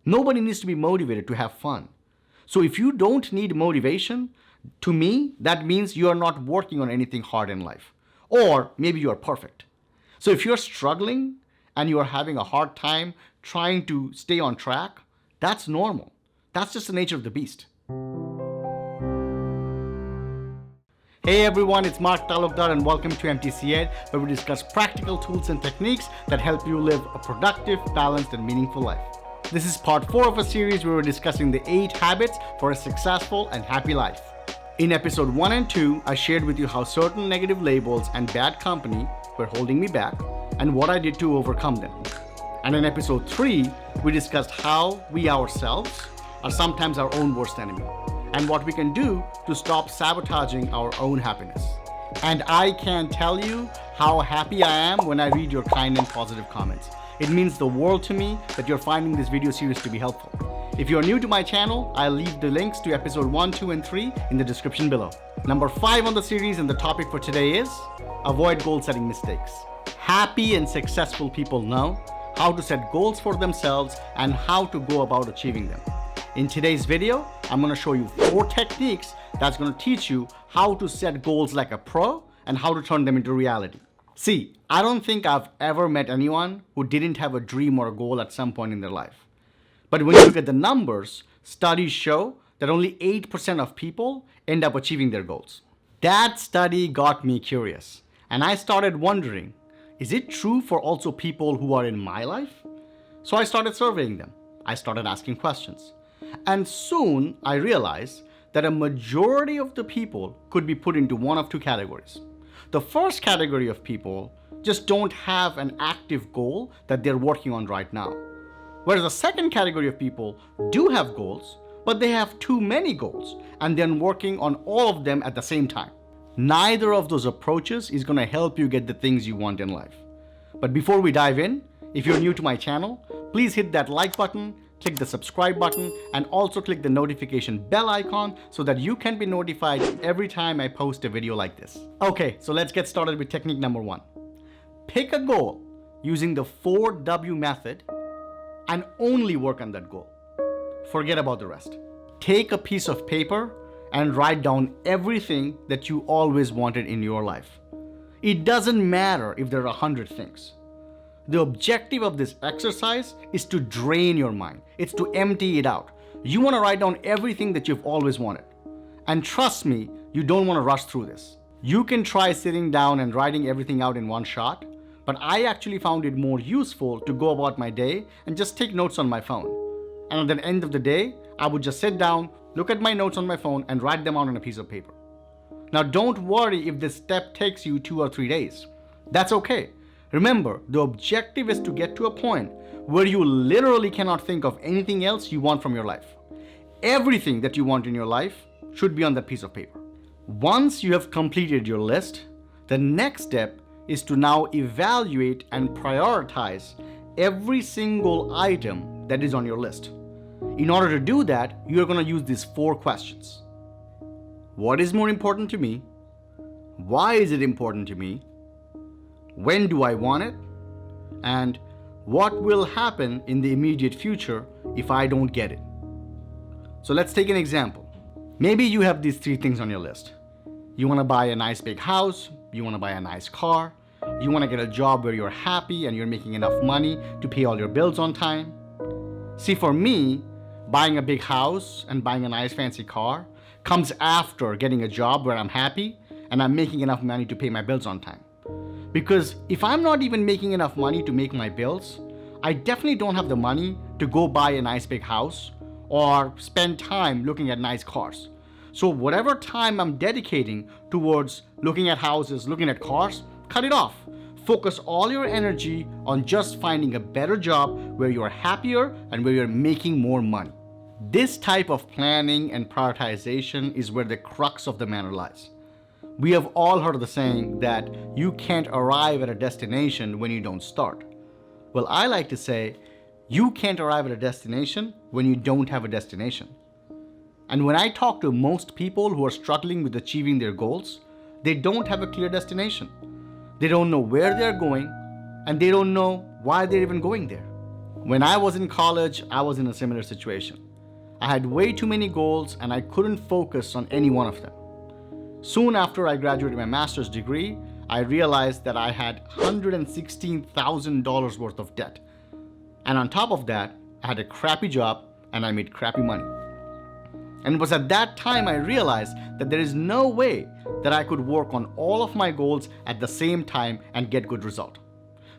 Nobody needs to be motivated to have fun. So if you don't need motivation, to me, that means you are not working on anything hard in life. Or maybe you are perfect. So if you're struggling and you are having a hard time trying to stay on track, that's normal. That's just the nature of the beast. Hey everyone, it's Mark Talukdar and welcome to MTC Ed, where we discuss practical tools and techniques that help you live a productive, balanced, and meaningful life. This is part 4 of a series where we're discussing the 8 habits for a successful and happy life. In episode 1 and 2, I shared with you how certain negative labels and bad company were holding me back and what I did to overcome them. And in episode 3, we discussed how we ourselves are sometimes our own worst enemy and what we can do to stop sabotaging our own happiness. And I can tell you how happy I am when I read your kind and positive comments. It means the world to me that you're finding this video series to be helpful. If you're new to my channel, I'll leave the links to episode 1, 2, and 3 in the description below. Number 5 on the series and the topic for today is avoid goal setting mistakes. Happy and successful people know how to set goals for themselves and how to go about achieving them. In today's video, I'm going to show you 4 techniques that's going to teach you how to set goals like a pro and how to turn them into reality. See, I don't think I've ever met anyone who didn't have a dream or a goal at some point in their life. But when you look at the numbers, studies show that only 8% of people end up achieving their goals. That study got me curious, and I started wondering, is it true for also people who are in my life? So I started surveying them. I started asking questions. And soon I realized that a majority of the people could be put into one of 2 categories. The first category of people just don't have an active goal that they're working on right now. Whereas the second category of people do have goals, but they have too many goals and then working on all of them at the same time. Neither of those approaches is going to help you get the things you want in life. But before we dive in, if you're new to my channel, please hit that like button, click the subscribe button, and also click the notification bell icon so that you can be notified every time I post a video like this. Okay, so let's get started with technique number 1. Pick a goal using the 4W method and only work on that goal. Forget about the rest. Take a piece of paper and write down everything that you always wanted in your life. It doesn't matter if there are 100 things. The objective of this exercise is to drain your mind. It's to empty it out. You want to write down everything that you've always wanted. And trust me, you don't want to rush through this. You can try sitting down and writing everything out in one shot, but I actually found it more useful to go about my day and just take notes on my phone. And at the end of the day, I would just sit down, look at my notes on my phone, and write them out on a piece of paper. Now, don't worry if this step takes you 2 or 3 days. That's okay. Remember, the objective is to get to a point where you literally cannot think of anything else you want from your life. Everything that you want in your life should be on that piece of paper. Once you have completed your list, the next step is to now evaluate and prioritize every single item that is on your list. In order to do that, you're going to use these 4 questions. What is more important to me? Why is it important to me? When do I want it? And what will happen in the immediate future if I don't get it? So let's take an example. Maybe you have these 3 things on your list. You want to buy a nice big house, you want to buy a nice car, you want to get a job where you're happy and you're making enough money to pay all your bills on time. See, for me, buying a big house and buying a nice fancy car comes after getting a job where I'm happy and I'm making enough money to pay my bills on time. Because if I'm not even making enough money to make my bills, I definitely don't have the money to go buy a nice big house or spend time looking at nice cars. So whatever time I'm dedicating towards looking at houses, looking at cars, cut it off. Focus all your energy on just finding a better job where you're happier and where you're making more money. This type of planning and prioritization is where the crux of the matter lies. We have all heard the saying that you can't arrive at a destination when you don't start. Well, I like to say, you can't arrive at a destination when you don't have a destination. And when I talk to most people who are struggling with achieving their goals, they don't have a clear destination. They don't know where they're going, and they don't know why they're even going there. When I was in college, I was in a similar situation. I had way too many goals and I couldn't focus on any one of them. Soon after I graduated my master's degree, I realized that I had $116,000 worth of debt. And on top of that, I had a crappy job and I made crappy money. And it was at that time I realized that there is no way that I could work on all of my goals at the same time and get good result.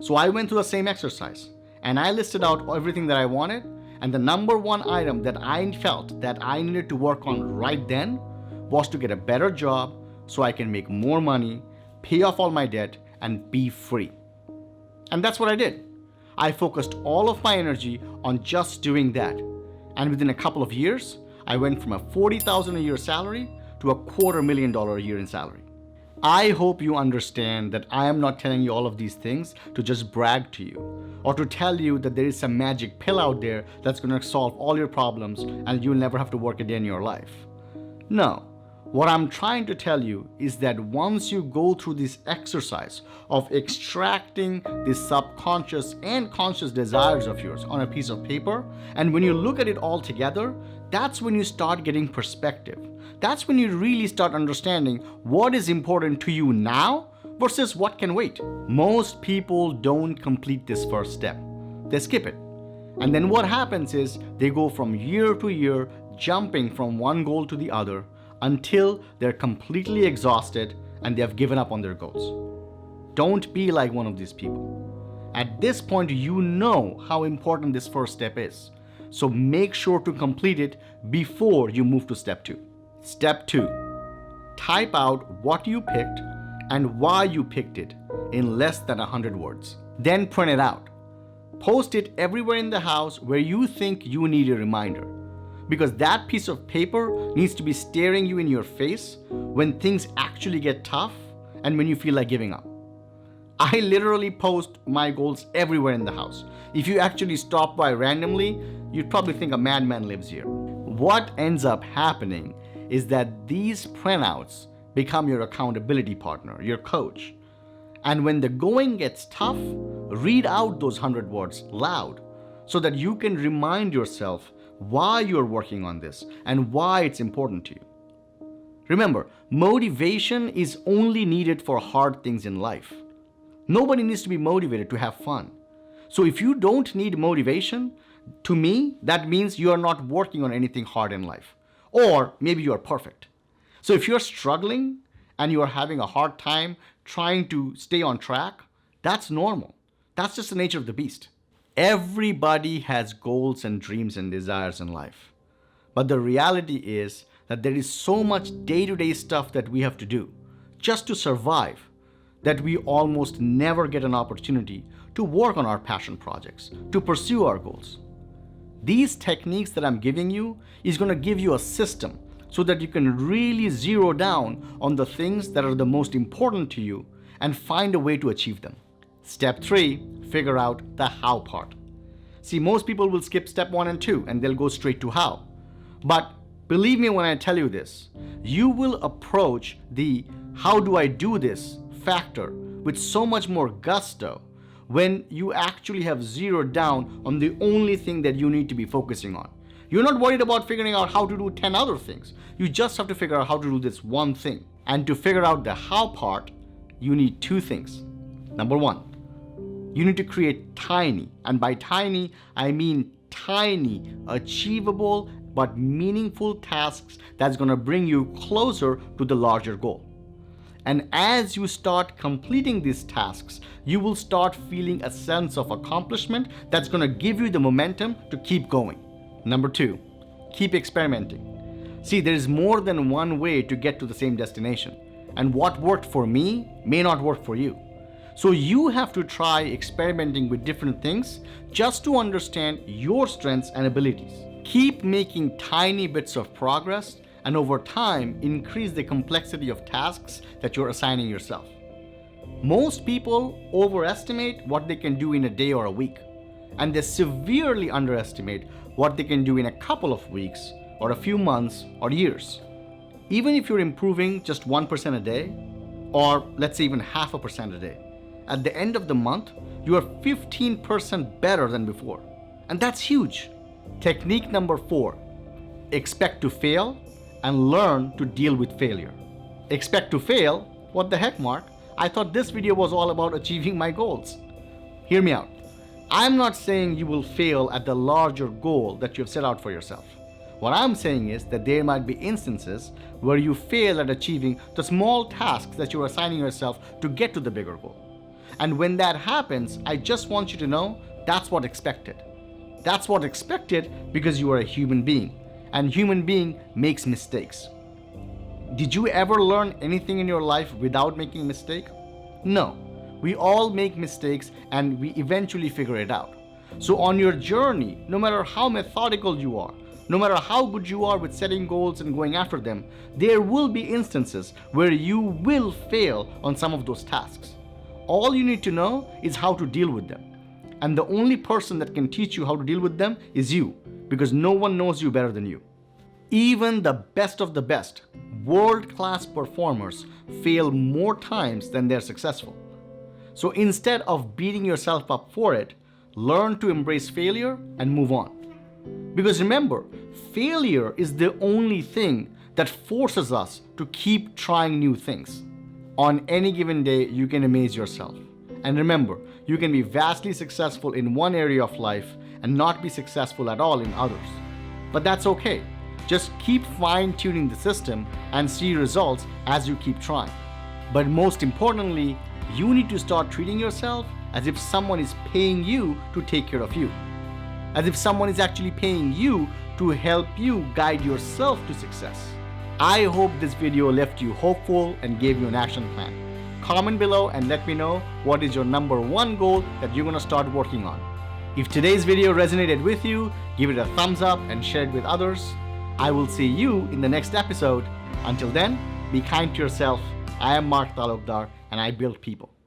So I went through the same exercise and I listed out everything that I wanted, and the number one item that I felt that I needed to work on right then was to get a better job so I can make more money, pay off all my debt, and be free. And that's what I did. I focused all of my energy on just doing that. And within a couple of years, I went from a $40,000 a year salary to $250,000 a year in salary. I hope you understand that I am not telling you all of these things to just brag to you or to tell you that there is some magic pill out there that's going to solve all your problems and you'll never have to work a day in your life. No. What I'm trying to tell you is that once you go through this exercise of extracting the subconscious and conscious desires of yours on a piece of paper, and when you look at it all together, that's when you start getting perspective. That's when you really start understanding what is important to you now versus what can wait. Most people don't complete this first step. They skip it. And then what happens is they go from year to year, jumping from one goal to the other, until they're completely exhausted and they have given up on their goals. Don't be like one of these people. At this point, you know how important this first step is. So make sure to complete it before you move to step 2. Step 2. Type out what you picked and why you picked it in less than 100 words. Then print it out. Post it everywhere in the house where you think you need a reminder. Because that piece of paper needs to be staring you in your face when things actually get tough and when you feel like giving up. I literally post my goals everywhere in the house. If you actually stop by randomly, you'd probably think a madman lives here. What ends up happening is that these printouts become your accountability partner, your coach. And when the going gets tough, read out those 100 words loud so that you can remind yourself why you're working on this and why it's important to you. Remember, motivation is only needed for hard things in life. Nobody needs to be motivated to have fun. So if you don't need motivation, to me, that means you are not working on anything hard in life. Or maybe you are perfect. So if you're struggling and you are having a hard time trying to stay on track, that's normal. That's just the nature of the beast. Everybody has goals and dreams and desires in life. But the reality is that there is so much day-to-day stuff that we have to do just to survive that we almost never get an opportunity to work on our passion projects, to pursue our goals. These techniques that I'm giving you is going to give you a system so that you can really zero down on the things that are the most important to you and find a way to achieve them. Step 3, figure out the how part. See, most people will skip step 1 and 2 and they'll go straight to how. But believe me when I tell you this, you will approach the how do I do this factor with so much more gusto when you actually have zeroed down on the only thing that you need to be focusing on. You're not worried about figuring out how to do 10 other things. You just have to figure out how to do this one thing. And to figure out the how part, you need 2 things. Number 1, you need to create tiny, and by tiny, I mean tiny, achievable, but meaningful tasks that's going to bring you closer to the larger goal. And as you start completing these tasks, you will start feeling a sense of accomplishment that's going to give you the momentum to keep going. Number 2, keep experimenting. See, there is more than one way to get to the same destination, and what worked for me may not work for you. So you have to try experimenting with different things just to understand your strengths and abilities. Keep making tiny bits of progress, and over time, increase the complexity of tasks that you're assigning yourself. Most people overestimate what they can do in a day or a week, and they severely underestimate what they can do in a couple of weeks or a few months or years. Even if you're improving just 1% a day, or let's say even 0.5% a day, at the end of the month, you are 15% better than before. And that's huge. Technique number 4, expect to fail and learn to deal with failure. Expect to fail? What the heck, Mark? I thought this video was all about achieving my goals. Hear me out. I'm not saying you will fail at the larger goal that you've set out for yourself. What I'm saying is that there might be instances where you fail at achieving the small tasks that you're assigning yourself to get to the bigger goal. And when that happens, I just want you to know that's what's expected. That's what's expected because you are a human being, and human being makes mistakes. Did you ever learn anything in your life without making a mistake? No. We all make mistakes and we eventually figure it out. So on your journey, no matter how methodical you are, no matter how good you are with setting goals and going after them, there will be instances where you will fail on some of those tasks. All you need to know is how to deal with them. And the only person that can teach you how to deal with them is you, because no one knows you better than you. Even the best of the best, world-class performers fail more times than they're successful. So instead of beating yourself up for it, learn to embrace failure and move on. Because remember, failure is the only thing that forces us to keep trying new things. On any given day, you can amaze yourself. And remember, you can be vastly successful in one area of life and not be successful at all in others. But that's okay. Just keep fine-tuning the system and see results as you keep trying. But most importantly, you need to start treating yourself as if someone is paying you to take care of you. As if someone is actually paying you to help you guide yourself to success. I hope this video left you hopeful and gave you an action plan. Comment below and let me know what is your number 1 goal that you're gonna start working on. If today's video resonated with you, give it a thumbs up and share it with others. I will see you in the next episode. Until then, be kind to yourself. I am Mark Talukdar and I build people.